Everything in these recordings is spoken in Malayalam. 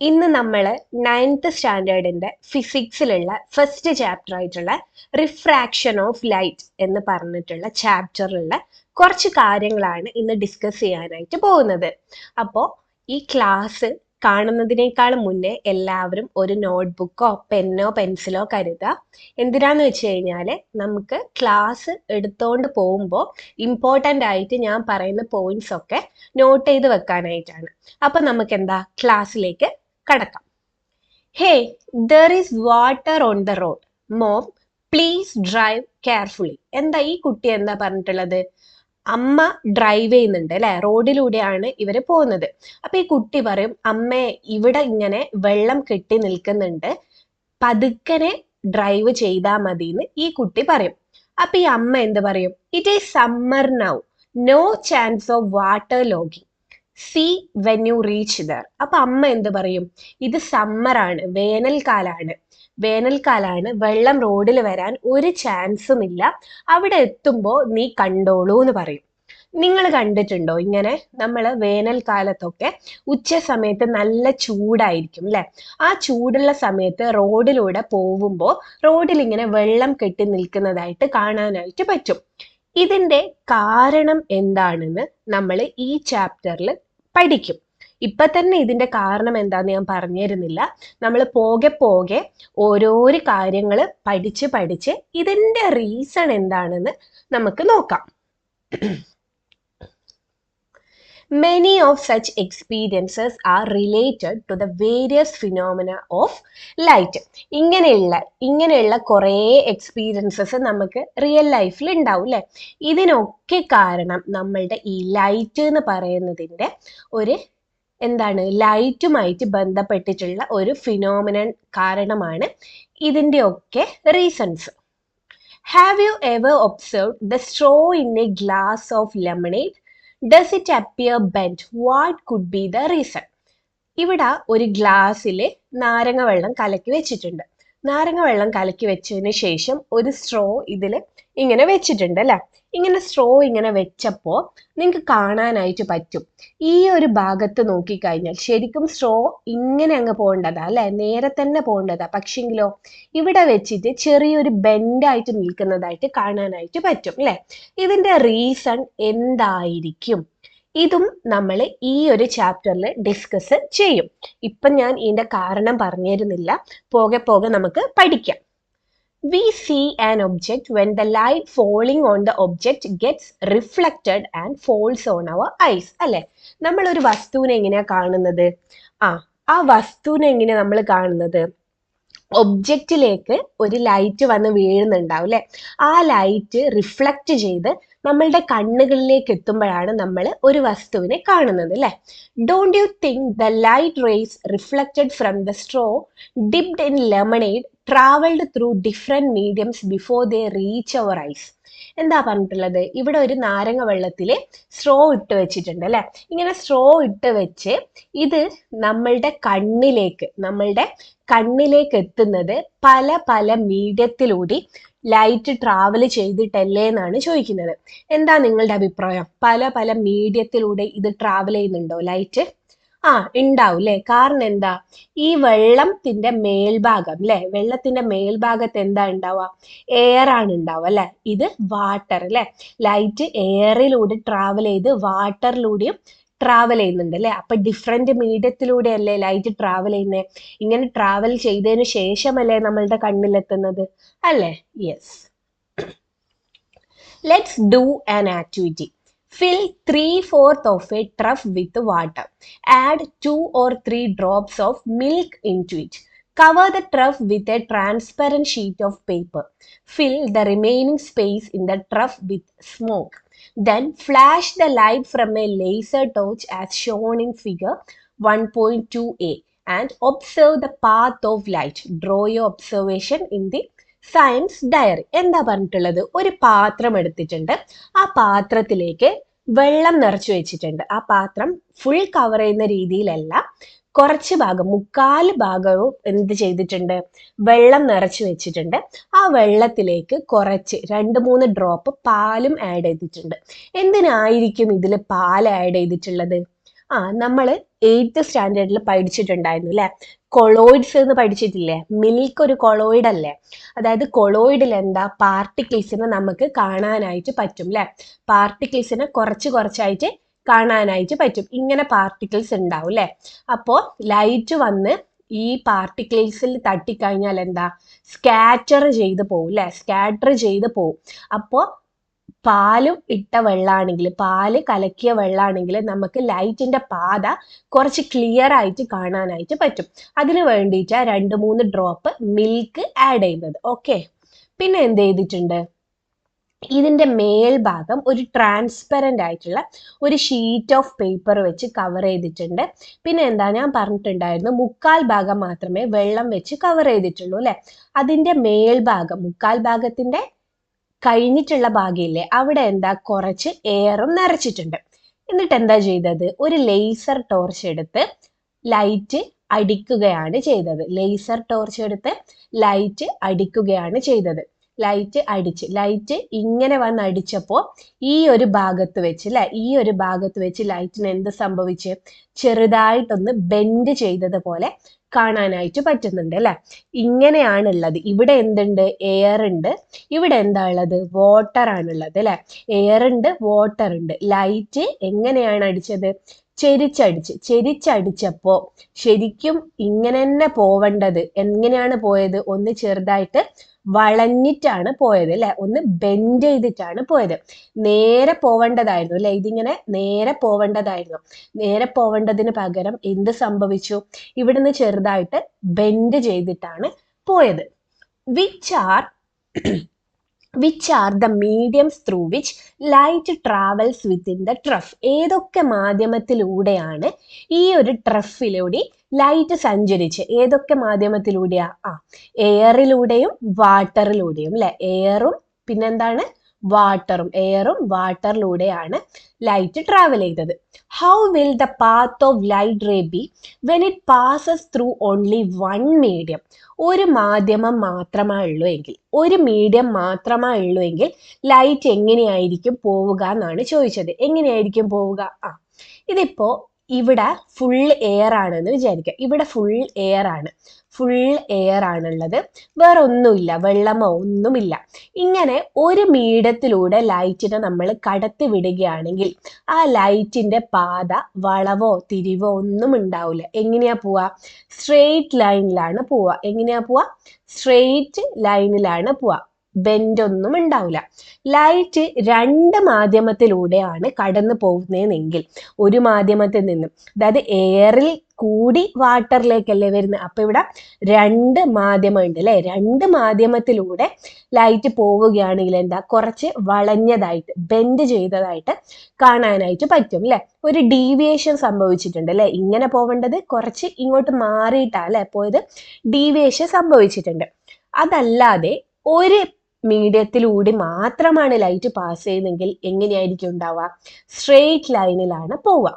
ഇന്ന് നമ്മൾ നയൻത്ത് സ്റ്റാൻഡേർഡിന്റെ ഫിസിക്സിലുള്ള ഫസ്റ്റ് ചാപ്റ്റർ ആയിട്ടുള്ള റിഫ്രാക്ഷൻ ഓഫ് ലൈറ്റ് എന്ന് പറഞ്ഞിട്ടുള്ള ചാപ്റ്ററിലുള്ള കുറച്ച് കാര്യങ്ങളാണ് ഇന്ന് ഡിസ്കസ് ചെയ്യാനായിട്ട് പോകുന്നത്. അപ്പോൾ ഈ ക്ലാസ് കാണുന്നതിനേക്കാൾ മുന്നേ എല്ലാവരും ഒരു നോട്ട്ബുക്കോ പെന്നോ പെൻസിലോ കരുതുക. എന്തിനാന്ന് വെച്ച് കഴിഞ്ഞാൽ നമുക്ക് ക്ലാസ് എടുത്തുകൊണ്ട് പോകുമ്പോൾ ഇമ്പോർട്ടൻ്റ് ആയിട്ട് ഞാൻ പറയുന്ന പോയിന്റ്സ് ഒക്കെ നോട്ട് ചെയ്ത് വെക്കാനായിട്ടാണ്. അപ്പം നമുക്ക് എന്താ ക്ലാസ്സിലേക്ക് കടക്കാം. Hey, there is water on the road. Mom, please drive carefully. എന്താ ഈ കുട്ടി എന്താ പറഞ്ഞിട്ടുള്ളത്? അമ്മ ഡ്രൈവ് ചെയ്യുന്നുണ്ട് അല്ലെ, റോഡിലൂടെയാണ് ഇവര് പോകുന്നത്. അപ്പൊ ഈ കുട്ടി പറയും, അമ്മേ ഇവിടെ ഇങ്ങനെ വെള്ളം കെട്ടി നിൽക്കുന്നുണ്ട്, പതുക്കനെ ഡ്രൈവ് ചെയ്താൽ മതി എന്ന് ഈ കുട്ടി പറയും. അപ്പൊ ഈ അമ്മ എന്ത് പറയും? It is summer now, no chance of water logging, see when you reach there. അപ്പൊ അമ്മ എന്ത് പറയും? ഇത് സമ്മറാണ്, വേനൽക്കാലാണ്, വെള്ളം റോഡിൽ വരാൻ ഒരു ചാൻസും ഇല്ല, അവിടെ എത്തുമ്പോൾ നീ കണ്ടോളൂ എന്ന് പറയും. നിങ്ങൾ കണ്ടിട്ടുണ്ടോ ഇങ്ങനെ? നമ്മൾ വേനൽക്കാലത്തൊക്കെ ഉച്ച സമയത്ത് നല്ല ചൂടായിരിക്കും അല്ലെ, ആ ചൂടുള്ള സമയത്ത് റോഡിലൂടെ പോകുമ്പോൾ റോഡിൽ ഇങ്ങനെ വെള്ളം കെട്ടി നിൽക്കുന്നതായിട്ട് കാണാനായിട്ട് പറ്റും. ഇതിന്റെ കാരണം എന്താണെന്ന് നമ്മൾ ഈ ചാപ്റ്ററിൽ പഠിക്കും. ഇപ്പൊ തന്നെ ഇതിന്റെ കാരണം എന്താന്ന് ഞാൻ പറഞ്ഞു തരുന്നില്ല. നമ്മൾ പോകെ പോകെ ഓരോരോ കാര്യങ്ങൾ പഠിച്ച് ഇതിന്റെ റീസൺ എന്താണെന്ന് നമുക്ക് നോക്കാം. Many of such experiences are related to the various phenomena of light. ഇങ്ങനെയുള്ള കുറേ എക്സ്പീരിയൻസസ് നമുക്ക് റിയൽ ലൈഫിൽ ഉണ്ടാവും അല്ലേ? ഇതിനൊക്കെ കാരണം നമ്മളുടെ ഈ ലൈറ്റ് എന്ന് പറയുന്നതിൻ്റെ ഒരു ലൈറ്റുമായിട്ട് ബന്ധപ്പെട്ടിട്ടുള്ള ഒരു ഫിനോമിനൻ കാരണമാണ് ഇതിൻ്റെയൊക്കെ reasons. Have you ever observed the straw in A glass of lemonade? Does it appear bend? What could be the reason? ഇവിടെ ഒരു ഗ്ലാസ്സിൽ നാരങ്ങ വെള്ളം കലക്കി വെച്ചിട്ടുണ്ട്. നാരങ്ങ വെള്ളം കലക്കി വെച്ചതിന് ശേഷം ഒരു സ്ട്രോ ഇതിൽ ഇങ്ങനെ വെച്ചിട്ടുണ്ട് അല്ലെ. ഇങ്ങനെ സ്ട്രോ ഇങ്ങനെ വെച്ചപ്പോൾ നിങ്ങൾക്ക് കാണാനായിട്ട് പറ്റും, ഈ ഒരു ഭാഗത്ത് നോക്കിക്കഴിഞ്ഞാൽ ശരിക്കും സ്ട്രോ ഇങ്ങനെ അങ്ങ് പോകേണ്ടതാ അല്ലെ, നേരെ തന്നെ പോകേണ്ടതാ. പക്ഷെങ്കിലോ ഇവിടെ വെച്ചിട്ട് ചെറിയൊരു ബെൻഡായിട്ട് നിൽക്കുന്നതായിട്ട് കാണാനായിട്ട് പറ്റും അല്ലെ. ഇതിന്റെ റീസൺ എന്തായിരിക്കും? ഇതും നമ്മൾ ഈ ഒരു ചാപ്റ്ററിൽ ഡിസ്കസ് ചെയ്യും. ഇപ്പം ഞാൻ ഇതിന്റെ കാരണം പറഞ്ഞു തരുന്നില്ല, പോകെ പോകെ നമുക്ക് പഠിക്കാം. We see an object when the light falling on the object gets reflected and falls on our eyes. അല്ലെ, നമ്മൾ ഒരു വസ്തുവിനെ എങ്ങനെയാ കാണുന്നത്? ആ വസ്തുവിനെ എങ്ങനെയാ നമ്മൾ കാണുന്നത്? ഒബ്ജക്റ്റിലേക്ക് ഒരു ലൈറ്റ് വന്ന് വീഴുന്നുണ്ടാവും അല്ലെ, ആ ലൈറ്റ് റിഫ്ലക്റ്റ് ചെയ്ത് നമ്മളുടെ കണ്ണുകളിലേക്ക് എത്തുമ്പോഴാണ് നമ്മൾ ഒരു വസ്തുവിനെ കാണുന്നത് അല്ലെ. Don't you think the light rays reflected from the straw dipped in lemonade travelled through different mediums before they reach our eyes? എന്താ പറഞ്ഞിട്ടുള്ളത്? ഇവിടെ ഒരു നാരങ്ങ വെള്ളത്തിൽ സ്ട്രോ ഇട്ട് വെച്ചിട്ടുണ്ട് അല്ലെ. ഇങ്ങനെ സ്ട്രോ ഇട്ട് വെച്ച് ഇത് നമ്മളുടെ കണ്ണിലേക്ക് എത്തുന്നത് പല പല മീഡിയത്തിലൂടെ ലൈറ്റ് ട്രാവൽ ചെയ്തിട്ടല്ലേ എന്നാണ് ചോദിക്കുന്നത്. എന്താ നിങ്ങളുടെ അഭിപ്രായം? പല പല മീഡിയത്തിലൂടെ ഇത് ട്രാവൽ ചെയ്യുന്നുണ്ടോ ലൈറ്റ്? ഉണ്ടാവും അല്ലെ. കാരണം എന്താ? ഈ വെള്ളത്തിന്റെ മേൽഭാഗം അല്ലെ, വെള്ളത്തിന്റെ മേൽഭാഗത്ത് എന്താ ഉണ്ടാവുക? എയർ ആണ് ഉണ്ടാവുക അല്ലെ. ഇത് വാട്ടർ അല്ലെ. ലൈറ്റ് എയറിലൂടെ ട്രാവൽ ചെയ്ത് വാട്ടറിലൂടെയും ട്രാവൽ ചെയ്യുന്നുണ്ട് അല്ലെ. അപ്പൊ ഡിഫറെന്റ് മീഡിയത്തിലൂടെ അല്ലേ ലൈറ്റ് ട്രാവൽ ചെയ്യുന്നത്. ഇങ്ങനെ ട്രാവൽ ചെയ്തതിന് ശേഷമല്ലേ നമ്മളുടെ കണ്ണിലെത്തുന്നത് അല്ലേ? Yes. Let's do an activity. Fill 3/4 of a trough with water. Add 2 or 3 drops of milk into it. Cover the trough with a transparent sheet of paper. Fill the remaining space in the trough with smoke. Then flash the light from a laser torch as shown in figure 1.2a and observe the path of light. Draw your observation in the science diary. എന്താ പറഞ്ഞിട്ടുള്ളത്? ഒരു പാത്രം എടുത്തിട്ടുണ്ട്, ആ പാത്രത്തിലേക്ക് വെള്ളം നിറച്ചു വെച്ചിട്ടുണ്ട്. ആ പാത്രം ഫുൾ കവർ ചെയ്യുന്ന രീതിയിലല്ല, കുറച്ച് ഭാഗം, 1/4 ഭാഗവും എന്ത് ചെയ്തിട്ടുണ്ട്? വെള്ളം നിറച്ചു വെച്ചിട്ടുണ്ട്. ആ വെള്ളത്തിലേക്ക് കുറച്ച് 2-3 ഡ്രോപ്പ് പാലും ആഡ് ചെയ്തിട്ടുണ്ട്. എന്തിനായിരിക്കും ഇതിൽ പാൽ ആഡ് ചെയ്തിട്ടുള്ളത്? നമ്മൾ 8th സ്റ്റാൻഡേർഡിൽ പഠിച്ചിട്ടുണ്ടായിരുന്നു അല്ലെ, കൊളോയിഡ്സ് എന്ന് പഠിച്ചിട്ടില്ലേ? മിൽക്ക് ഒരു കൊളോയിഡ് അല്ലേ? അതായത് കൊളോയിഡിൽ എന്താ, പാർട്ടിക്കിൾസിനെ നമുക്ക് കാണാനായിട്ട് പറ്റും അല്ലെ? പാർട്ടിക്കിൾസിനെ കുറച്ച് കുറച്ചായിട്ട് കാണാനായിട്ട് പറ്റും. ഇങ്ങനെ പാർട്ടിക്കിൾസ് ഉണ്ടാവും അല്ലെ? അപ്പോൾ ലൈറ്റ് വന്ന് ഈ പാർട്ടിക്കിൾസിൽ തട്ടിക്കഴിഞ്ഞാൽ എന്താ, സ്കാറ്റർ ചെയ്ത് പോകും അല്ലെ? സ്കാറ്റർ ചെയ്ത് പോകും. അപ്പോൾ പാലും ഇട്ട വെള്ളാണെങ്കിൽ, പാല് കലക്കിയ വെള്ളാണെങ്കിൽ നമുക്ക് ലൈറ്റിന്റെ പാത കുറച്ച് ക്ലിയർ ആയിട്ട് കാണാനായിട്ട് പറ്റും. അതിന് വേണ്ടിയിട്ടാണ് 2-3 ഡ്രോപ്പ് മിൽക്ക് ആഡ് ചെയ്യുന്നത്. ഓക്കെ, പിന്നെ എന്ത് ചെയ്തിട്ടുണ്ട്, ഇതിന്റെ മേൽഭാഗം ഒരു ട്രാൻസ്പെറന്റ് ആയിട്ടുള്ള ഒരു ഷീറ്റ് ഓഫ് പേപ്പർ വെച്ച് കവർ ചെയ്തിട്ടുണ്ട്. പിന്നെ എന്താ, ഞാൻ പറഞ്ഞിട്ടുണ്ടായിരുന്നു 1/4 ഭാഗം മാത്രമേ വെള്ളം വെച്ച് കവർ ചെയ്തിട്ടുള്ളൂ അല്ലെ? അതിന്റെ മേൽഭാഗം, 1/4 ഭാഗത്തിന്റെ കഴിഞ്ഞിട്ടുള്ള ഭാഗമില്ലേ, അവിടെ എന്താ, കുറച്ച് എയറും നിറച്ചിട്ടുണ്ട്. എന്നിട്ട് എന്താ ചെയ്തത്, ഒരു ലേസർ ടോർച്ച് എടുത്ത് ലൈറ്റ് അടിക്കുകയാണ് ചെയ്തത്. ലേസർ ടോർച്ച് എടുത്ത് ലൈറ്റ് അടിക്കുകയാണ് ചെയ്തത്. ലൈറ്റ് ഇങ്ങനെ വന്ന് അടിച്ചപ്പോൾ ഈ ഒരു ഭാഗത്ത് വെച്ച് അല്ലെ, ഈ ഒരു ഭാഗത്ത് വെച്ച് ലൈറ്റിന് എന്ത് സംഭവിച്ച്, ചെറുതായിട്ടൊന്ന് ബെൻഡ് ചെയ്തതുപോലെ കാണാനായിട്ട് പറ്റുന്നുണ്ട് അല്ലെ? ഇങ്ങനെയാണുള്ളത്. ഇവിടെ എന്തുണ്ട്, എയർ ഉണ്ട്. ഇവിടെ എന്താ ഉള്ളത്, വാട്ടർ ആണുള്ളത് അല്ലെ? എയർ ഉണ്ട്, വാട്ടർ ഉണ്ട്. ലൈറ്റ് എങ്ങനെയാണ് അടിച്ചത്, ചെരിച്ചടിച്ചപ്പോ ശരിക്കും ഇങ്ങനെ തന്നെ പോവേണ്ടത് എങ്ങനെയാണ് പോയത്, ഒന്ന് ചെറുതായിട്ട് വളഞ്ഞിട്ടാണ് പോയത് അല്ലെ? ഒന്ന് ബെൻഡ് ചെയ്തിട്ടാണ് പോയത്. നേരെ പോവേണ്ടതായിരുന്നു അല്ലെ? ഇതിങ്ങനെ നേരെ പോവേണ്ടതായിരുന്നു. നേരെ പോവേണ്ടതിന് പകരം എന്ത് സംഭവിച്ചു, ഇവിടുന്ന് ചെറുതായിട്ട് ബെൻഡ് ചെയ്തിട്ടാണ് പോയത്. which are the mediums through which light travels within the trough? ഏതൊക്കെ മാധ്യമത്തിലൂടെയാണ് ഈ ഒരു ട്രഫിലൂടെ ലൈറ്റ് സഞ്ചരിച്ച്, ഏതൊക്കെ മാധ്യമത്തിലൂടെയാ, എയറിലൂടെയും വാട്ടറിലൂടെയും അല്ലെ? എയറും പിന്നെന്താണ്, വാട്ടറും. എയറും വാട്ടറിലൂടെയാണ് ലൈറ്റ് ട്രാവൽ ചെയ്തത്. How will the path of light ray be when it passes through only one medium? ഒരു മാധ്യമം മാത്രമേ ഉള്ളൂ എങ്കിൽ, ഒരു മീഡിയം മാത്രമേ ഉള്ളൂ എങ്കിൽ ലൈറ്റ് എങ്ങനെയായിരിക്കും പോവുക എന്നാണ് ചോദിച്ചത്. എങ്ങനെയായിരിക്കും പോവുക? ഇതിപ്പോ ഇവിടെ ഫുൾ എയർ ആണെന്ന് വിചാരിക്കുക. ഇവിടെ ഫുൾ എയർ ആണുള്ളത്, വേറെ ഒന്നുമില്ല, വെള്ളമോ ഒന്നുമില്ല. ഇങ്ങനെ ഒരു മീഡിയത്തിലൂടെ ലൈറ്റിനെ നമ്മൾ കടത്തി വിടുകയാണെങ്കിൽ ആ ലൈറ്റിന്റെ പാത വളവോ തിരിവോ ഒന്നും ഉണ്ടാവില്ല. എങ്ങനെയാ പോവാ, സ്ട്രെയിറ്റ് ലൈനിലാണ് പോവാ. എങ്ങനെയാ പോവാ, സ്ട്രെയിറ്റ് ലൈനിലാണ് പോവാ, ബെൻഡ് ഒന്നും ഉണ്ടാവില്ല. ലൈറ്റ് 2 മാധ്യമത്തിലൂടെയാണ് കടന്നു പോകുന്നതെങ്കിൽ, ഒരു മാധ്യമത്തിൽ നിന്നും, അതായത് എയറിൽ കൂടി വാട്ടറിലേക്കല്ലേ വരുന്നത്, അപ്പൊ ഇവിടെ 2 മാധ്യമം ഉണ്ട് അല്ലെ? 2 മാധ്യമത്തിലൂടെ ലൈറ്റ് പോവുകയാണെങ്കിൽ എന്താ, കുറച്ച് വളഞ്ഞതായിട്ട് ബെൻഡ് ചെയ്തതായിട്ട് കാണാനായിട്ട് പറ്റും അല്ലെ? ഒരു ഡീവിയേഷൻ സംഭവിച്ചിട്ടുണ്ട് അല്ലെ? ഇങ്ങനെ പോവേണ്ടത് കുറച്ച് ഇങ്ങോട്ട് മാറിയിട്ടാ അല്ലെ പോയത്, ഡീവിയേഷൻ സംഭവിച്ചിട്ടുണ്ട്. അതല്ലാതെ ഒരു മീഡിയത്തിലൂടെ മാത്രമാണ് ലൈറ്റ് പാസ് ചെയ്യുന്നതെങ്കിൽ എങ്ങനെയായിരിക്കും ഉണ്ടാവുക, സ്ട്രെയിറ്റ് ലൈനിലാണ് പോവുക.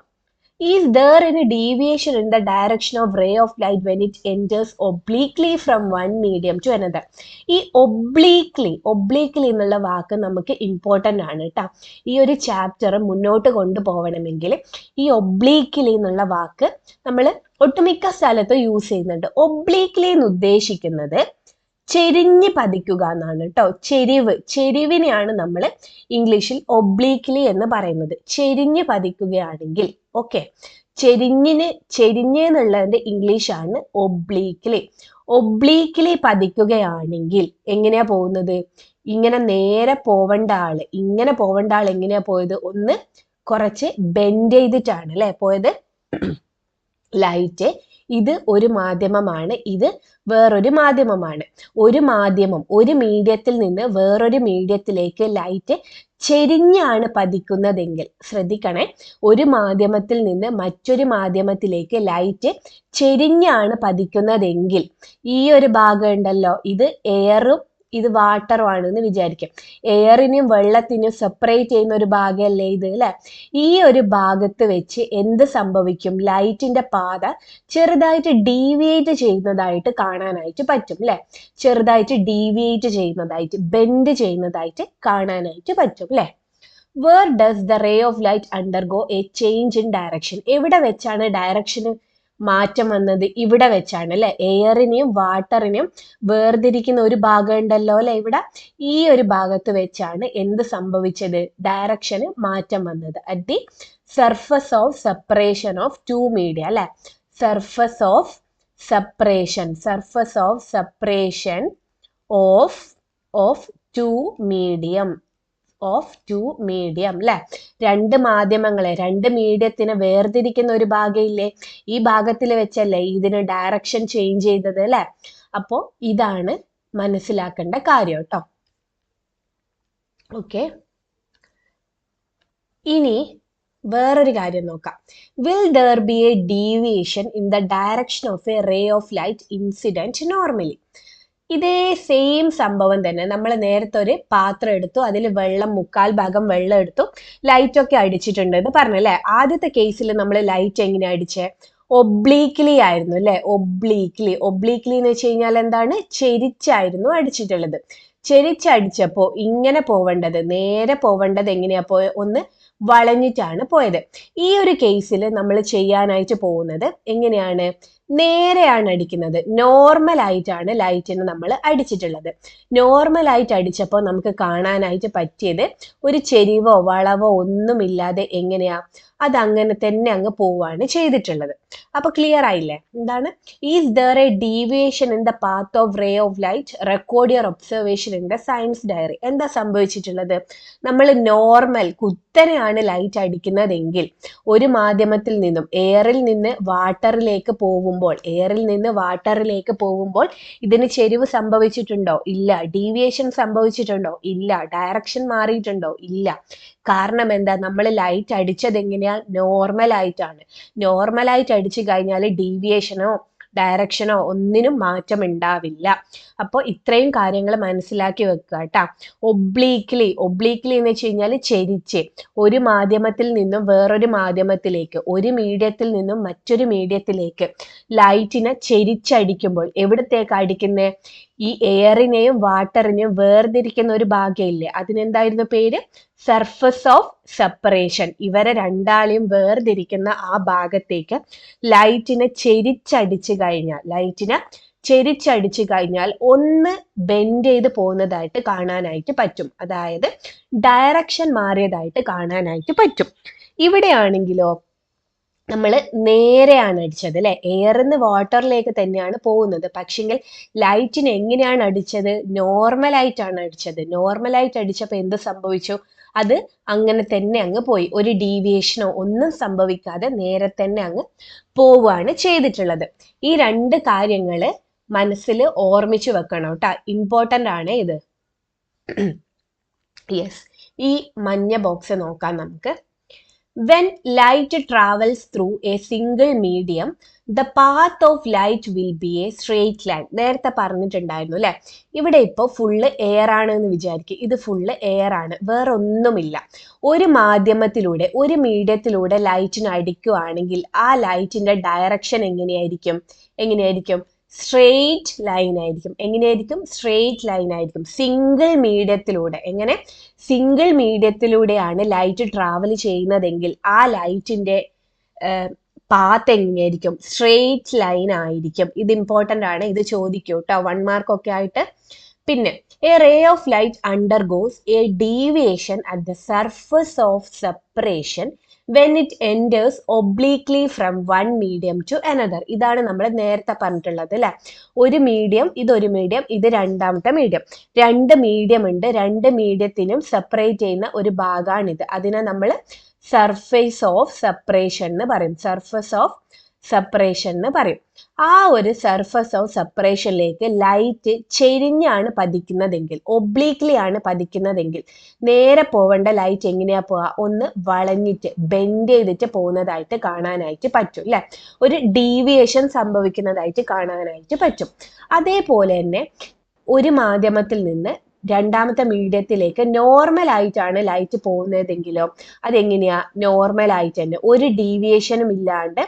Is there any deviation in the direction of ray of light when it enters obliquely from one medium to another? ഈ ഒബ്ലീക്ലി എന്നുള്ള വാക്ക് നമുക്ക് ഇമ്പോർട്ടൻ്റ് ആണ് കേട്ടോ. ഈ ഒരു ചാപ്റ്റർ മുന്നോട്ട് കൊണ്ടുപോകണമെങ്കിൽ ഈ ഒബ്ലീക്ലി എന്നുള്ള വാക്ക് നമ്മൾ ഒട്ടുമിക്ക സ്ഥലത്തും യൂസ് ചെയ്യുന്നുണ്ട്. ഒബ്ലീക്ലി എന്ന് ഉദ്ദേശിക്കുന്നത് ചെരിഞ്ഞ് പതിക്കുക എന്നാണ് കേട്ടോ. ചെരിവിനെയാണ് നമ്മൾ ഇംഗ്ലീഷിൽ ഒബ്ലീക്ലി എന്ന് പറയുന്നത്. ചെരിഞ്ഞ് പതിക്കുകയാണെങ്കിൽ, ഓക്കെ, ചെരിഞ്ഞ് എന്നുള്ളതിന്റെ ഇംഗ്ലീഷാണ് ഒബ്ലീക്ലി പതിക്കുകയാണെങ്കിൽ എങ്ങനെയാ പോകുന്നത്, ഇങ്ങനെ നേരെ പോവേണ്ട ആള് എങ്ങനെയാ പോയത്, ഒന്ന് കുറച്ച് ബെൻഡ് ചെയ്തിട്ടാണ് അല്ലെ പോയത്. ലൈറ്റ് ഇത് ഒരു മാധ്യമമാണ്, ഇത് വേറൊരു മാധ്യമമാണ്. ഒരു മീഡിയത്തിൽ നിന്ന് വേറൊരു മീഡിയത്തിലേക്ക് ലൈറ്റ് ചെരിഞ്ഞാണ് പതിക്കുന്നതെങ്കിൽ, ശ്രദ്ധിക്കണേ, ഒരു മാധ്യമത്തിൽ നിന്ന് മറ്റൊരു മാധ്യമത്തിലേക്ക് ലൈറ്റ് ചെരിഞ്ഞാണ് പതിക്കുന്നതെങ്കിൽ ഈ ഒരു ഭാഗം ഉണ്ടല്ലോ, ഇത് എയറും ഇത് വാട്ടറും ആണെന്ന് വിചാരിക്കും. എയറിനും വെള്ളത്തിനും സെപ്പറേറ്റ് ചെയ്യുന്ന ഒരു ഭാഗമല്ലേ ഇത് അല്ലെ? ഈ ഒരു ഭാഗത്ത് വെച്ച് എന്ത് സംഭവിക്കും, ലൈറ്റിന്റെ പാത ചെറുതായിട്ട് ഡീവിയേറ്റ് ചെയ്യുന്നതായിട്ട് കാണാനായിട്ട് പറ്റും അല്ലെ? ചെറുതായിട്ട് ഡീവിയേറ്റ് ചെയ്യുന്നതായിട്ട്, ബെൻഡ് ചെയ്യുന്നതായിട്ട് കാണാനായിട്ട് പറ്റും അല്ലെ? Where does the ray of light undergo a change in direction? എവിടെ വെച്ചാണ് ഡയറക്ഷന് മാറ്റം വന്നത്? ഇവിടെ വെച്ചാണ് അല്ലെ. എയറിനെയും വാട്ടറിനെയും വേർതിരിക്കുന്ന ഒരു ഭാഗം ഉണ്ടല്ലോ അല്ലെ ഇവിടെ. ഈ ഒരു ഭാഗത്ത് വെച്ചാണ് എന്ത് സംഭവിച്ചത്? ഡയറക്ഷന് മാറ്റം വന്നത്. At the surface of separation of two media അല്ലെ. Surface of separation of two medium അല്ലെ. രണ്ട് മാധ്യമങ്ങളെ, രണ്ട് മീഡിയത്തിനെ വേർതിരിക്കുന്ന ഒരു ഭാഗം ഇല്ലേ, ഈ ഭാഗത്തിൽ വെച്ചല്ലേ ഇതിന് ഡയറക്ഷൻ ചേഞ്ച് ചെയ്തത് അല്ലെ. അപ്പോ ഇതാണ് മനസ്സിലാക്കേണ്ട കാര്യം കേട്ടോ. ഓക്കെ, ഇനി വേറൊരു കാര്യം നോക്കാം. Will there be a deviation in the direction of a ray of light incident normally? ഇതേ സെയിം സംഭവം തന്നെ. നമ്മൾ നേരത്തെ ഒരു പാത്രം എടുത്തു, അതിൽ വെള്ളം, 1/4 ഭാഗം വെള്ളം എടുത്തു, ലൈറ്റ് ഒക്കെ അടിച്ചിട്ടുണ്ട് എന്ന് പറഞ്ഞല്ലേ. ആദ്യത്തെ കേസിൽ നമ്മൾ ലൈറ്റ് എങ്ങനെ അടിച്ചേ? ഒബ്ലീക്ലി ആയിരുന്നു അല്ലെ. ഒബ്ലീക്ലി എന്ന് വെച്ച് കഴിഞ്ഞാൽ എന്താണ്? ചെരിച്ചായിരുന്നു അടിച്ചിട്ടുള്ളത്. ചെരിച്ചടിച്ചപ്പോ ഇങ്ങനെ പോവേണ്ടത്, നേരെ പോവേണ്ടത് എങ്ങനെയാ ഒന്ന് വളഞ്ഞിട്ടാണ് പോയത്. ഈ ഒരു കേസിൽ നമ്മൾ ചെയ്യാനായിട്ട് പോകുന്നത് എങ്ങനെയാണ്? നേരെയാണ് അടിക്കുന്നത്. നോർമൽ ആയിട്ടാണ് ലൈറ്റിന് നമ്മൾ അടിച്ചിട്ടുള്ളത്. നോർമൽ ആയിട്ട് അടിച്ചപ്പോൾ നമുക്ക് കാണാനായിട്ട് പറ്റിയത് ഒരു ചെരിവോ വളവോ ഒന്നുമില്ലാതെ എങ്ങനെയാ അത് അങ്ങനെ തന്നെ അങ്ങ് പോവാണ് ചെയ്തിട്ടുള്ളത്. അപ്പൊ ക്ലിയർ ആയില്ലേ? എന്താണ്? Is there a deviation in the path of ray of light? Record your observation in the science diary. എന്താ സംഭവിച്ചിട്ടുള്ളത്? നമ്മൾ നോർമൽ കുത്തനെയാണ് ലൈറ്റ് അടിക്കുന്നതെങ്കിൽ ഒരു മാധ്യമത്തിൽ നിന്നും എയറിൽ നിന്ന് വാട്ടറിലേക്ക് പോകുമ്പോൾ ഇതിന് ചെരിവ് സംഭവിച്ചിട്ടുണ്ടോ? ഇല്ല. ഡീവിയേഷൻ സംഭവിച്ചിട്ടുണ്ടോ? ഇല്ല. ഡയറക്ഷൻ മാറിയിട്ടുണ്ടോ? ഇല്ല. കാരണം എന്താ? നമ്മൾ ലൈറ്റ് അടിച്ചത് എങ്ങനെയാ? നോർമൽ ആയിട്ടാണ്. നോർമൽ ആയിട്ട് അടിച്ചു കഴിഞ്ഞാൽ ഡീവിയേഷനോ ഡയറക്ഷനോ ഒന്നിനും മാറ്റം ഉണ്ടാവില്ല. അപ്പോൾ ഇത്രയും കാര്യങ്ങൾ മനസ്സിലാക്കി വെക്കുക കേട്ടാ. ഒബ്ലീക്ലി എന്ന് വെച്ച് കഴിഞ്ഞാൽ ചെരിച്ച്, ഒരു മാധ്യമത്തിൽ നിന്നും വേറൊരു മാധ്യമത്തിലേക്ക്, ഒരു മീഡിയത്തിൽ നിന്നും മറ്റൊരു മീഡിയത്തിലേക്ക് ലൈറ്റിനെ ചെരിച്ചടിക്കുമ്പോൾ എവിടത്തേക്ക് അടിക്കുന്നേ? ഈ എയറിനെയും വാട്ടറിനെയും വേർതിരിക്കുന്ന ഒരു ഭാഗം ഇല്ലേ, അതിനെന്തായിരുന്നു പേര്? Surface of separation. ഇവരെ രണ്ടാളെയും വേർതിരിക്കുന്ന ആ ഭാഗത്തേക്ക് ലൈറ്റിനെ ചെരിച്ചടിച്ചു കഴിഞ്ഞാൽ ഒന്ന് ബെൻഡ് ചെയ്ത് പോകുന്നതായിട്ട് കാണാനായിട്ട് പറ്റും. അതായത് ഡയറക്ഷൻ മാറിയതായിട്ട് കാണാനായിട്ട് പറ്റും. ഇവിടെയാണെങ്കിലോ നമ്മൾ നേരെയാണ് അടിച്ചത് അല്ലെ. എയറിന്ന് വാട്ടറിലേക്ക് തന്നെയാണ് പോകുന്നത്. പക്ഷെങ്കിൽ ലൈറ്റിന് എങ്ങനെയാണ് അടിച്ചത്? നോർമലായിട്ടാണ് അടിച്ചത്. നോർമലായിട്ട് അടിച്ചപ്പോൾ എന്ത് സംഭവിച്ചു? അത് അങ്ങനെ തന്നെ അങ്ങ് പോയി. ഒരു ഡീവിയേഷനോ ഒന്നും സംഭവിക്കാതെ നേരെ തന്നെ അങ്ങ് പോവുകയാണ് ചെയ്തിട്ടുള്ളത്. ഈ രണ്ട് കാര്യങ്ങള് മനസ്സിൽ ഓർമ്മിച്ചു വെക്കണം കേട്ടോ. ഇമ്പോർട്ടൻ്റ് ആണ് ഇത്. യെസ്, ഈ മഞ്ഞ ബോക്സ് നോക്കാം നമുക്ക്. When light travels through a single medium, the path of light will be a straight line. നേരത്തെ പറഞ്ഞിട്ടുണ്ടായിരുന്നു അല്ലെ. ഇവിടെ ഇപ്പോൾ ഫുള്ള് എയർ ആണ് എന്ന് വിചാരിക്കുക. ഇത് ഫുള്ള് എയർ ആണ്, വേറെ ഒന്നുമില്ല. ഒരു മാധ്യമത്തിലൂടെ, ഒരു മീഡിയത്തിലൂടെ ലൈറ്റിന് അടിക്കുകയാണെങ്കിൽ ആ ലൈറ്റിന്റെ ഡയറക്ഷൻ എങ്ങനെയായിരിക്കും? സ്ട്രെയിറ്റ് ലൈൻ ആയിരിക്കും. എങ്ങനെയായിരിക്കും? സ്ട്രെയിറ്റ് ലൈൻ ആയിരിക്കും. സിംഗിൾ മീഡിയത്തിലൂടെയാണ് ലൈറ്റ് ട്രാവൽ ചെയ്യുന്നതെങ്കിൽ ആ ലൈറ്റിന്റെ പാത്ത് എങ്ങനെയായിരിക്കും? സ്ട്രെയിറ്റ് ലൈൻ ആയിരിക്കും. ഇത് ഇമ്പോർട്ടൻ്റ് ആണ്, ഇത് ചോദിക്കും കേട്ടോ 1 മാർക്ക് ഒക്കെ ആയിട്ട്. പിന്നെ a ray of light undergoes a deviation at the surface of separation when it enters obliquely from one medium to another. ഇതാണ് നമ്മൾ നേരത്തെ പറഞ്ഞിട്ടുള്ളത് അല്ലെ. ഒരു മീഡിയം, ഇതൊരു മീഡിയം, ഇത് രണ്ടാമത്തെ മീഡിയം. രണ്ട് മീഡിയം ഉണ്ട്. രണ്ട് മീഡിയത്തിനും സെപ്പറേറ്റ് ചെയ്യുന്ന ഒരു ഭാഗമാണിത്. അതിനെ നമ്മൾ സർഫേസ് ഓഫ് സെപ്പറേഷൻ എന്ന് പറയും. ആ ഒരു സർഫസ് ഓഫ് സെപ്പറേഷനിലേക്ക് ലൈറ്റ് ചെരിഞ്ഞാണ് പതിക്കുന്നതെങ്കിൽ, ഒബ്ലീക്ലി ആണ് പതിക്കുന്നതെങ്കിൽ, നേരെ പോവേണ്ട ലൈറ്റ് എങ്ങനെയാ പോവുക? ഒന്ന് വളഞ്ഞിട്ട് ബെൻഡ് ചെയ്തിട്ട് പോകുന്നതായിട്ട് കാണാനായിട്ട് പറ്റും അല്ലെ. ഒരു ഡീവിയേഷൻ സംഭവിക്കുന്നതായിട്ട് കാണാനായിട്ട് പറ്റും. അതേപോലെ തന്നെ ഒരു മാധ്യമത്തിൽ നിന്ന് രണ്ടാമത്തെ മീഡിയത്തിലേക്ക് നോർമൽ ആയിട്ടാണ് ലൈറ്റ് പോകുന്നതെങ്കിലോ അതെങ്ങനെയാ? നോർമൽ ആയിട്ട് തന്നെ, ഒരു ഡീവിയേഷനും ഇല്ലാണ്ട്